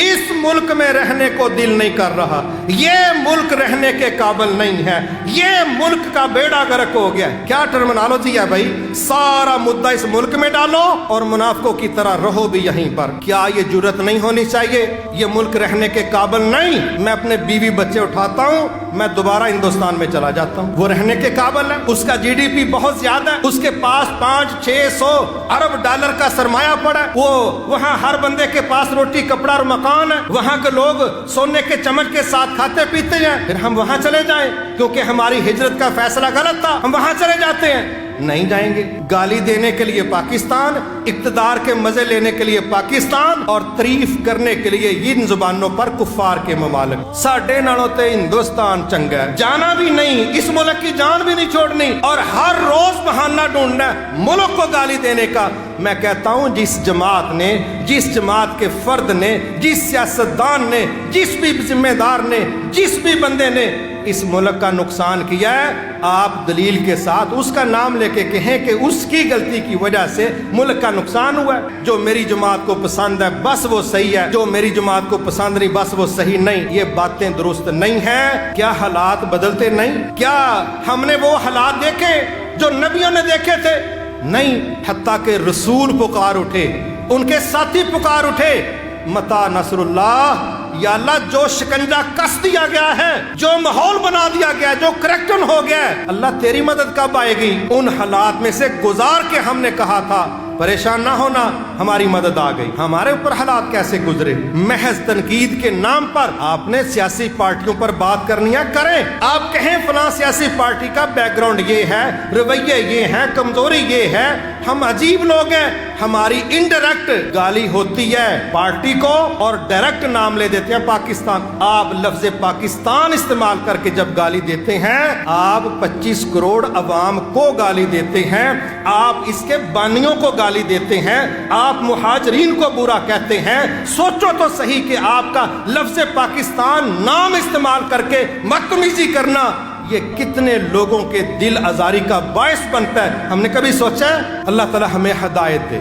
इस मुल्क में रहने को दिल नहीं कर रहा, ये मुल्क रहने के काबिल नहीं है, ये मुल्क का बेड़ा गर्क हो गया। क्या टर्मिनोलॉजी है भाई, सारा मुद्दा इस मुल्क में डालो और मुनाफिकों की तरह रहो भी यहीं पर। क्या ये जुर्रत नहीं होनी चाहिए? ये मुल्क रहने के काबिल नहीं, मैं अपने बीवी बच्चे उठाता हूँ, मैं दोबारा हिंदुस्तान में चला जाता हूँ। वो रहने के काबिल है, उसका जीडीपी बहुत ज्यादा है, उसके पास 500-600 अरब डॉलर का सरमाया पड़ा है, वो वहाँ हर बंदे के पास रोटी कपड़ा और मकान है, वहाँ के लोग सोने के चम्मच के साथ खाते पीते हैं। फिर हम वहाँ चले जाएं क्योंकि हमारी हिजरत का फैसला गलत था, हम वहाँ चले जाते हैं? नहीं जाएंगे। गाली देने के लिए पाकिस्तान, इक़्तिदार के मजे लेने के लिए पाकिस्तान और तारीफ करने के लिए इन जुबानों पर कुफ्फार के ममालिक। साढ़े नालों ते हिंदुस्तान चंगा है, जाना भी नहीं, इस मुल्क की जान भी नहीं छोड़नी और हर रोज बहाना ढूंढना है मुल्क को गाली देने का। मैं कहता हूं जिस जमात ने, जिस जमात के फर्द ने, जिस सियासतदान ने, जिस भी जिम्मेदार ने, जिस भी बंदे ने इस मुल्क का नुकसान किया है, आप दलील के साथ उसका नाम लेके कहें कि उसकी गलती की वजह से मुल्क का नुकसान हुआ है। जो मेरी जमात को पसंद है बस वो सही है, जो मेरी जमात को पसंद नहीं बस वो सही नहीं। ये बातें दुरुस्त नहीं है। क्या हालात बदलते नहीं? क्या हमने वो हालात देखे जो नबियों ने देखे थे? नहीं। हत्ता के रसूल पुकार उठे, उनके साथी पुकार उठे, मता नसरुल्लाह, या अल्लाह जो शिकंजा कस दिया गया है, जो माहौल बना दिया गया, जो करैक्टर हो गया, अल्लाह तेरी मदद कब आएगी? उन हालात में से गुजार के हमने कहा था परेशान ना होना, हमारी मदद आ गई। हमारे ऊपर हालात कैसे गुजरे? महज तनकीद के नाम पर आपने सियासी पार्टियों पर बात करनी है, करें। आप कहें फलां सियासी पार्टी का बैकग्राउंड ये है, रवैये ये है, कमजोरी ये है, हम अजीब लोग हैं। हमारी इनडायरेक्ट गाली होती है पार्टी को और डायरेक्ट नाम ले देते हैं पाकिस्तान। आप लफ्ज पाकिस्तान इस्तेमाल करके जब गाली देते हैं, आप 25 करोड़ अवाम को गाली देते हैं, आप इसके बानियों को गाली देते हैं, आप मुहाजिरीन को बुरा कहते हैं। सोचो तो सही कि आपका लफ्ज पाकिस्तान नाम इस्तेमाल करके बदतमीजी करना ये कितने लोगों के दिल आजारी का बायस बनता है। हमने कभी सोचा है? अल्लाह ताला हमें हिदायत दे।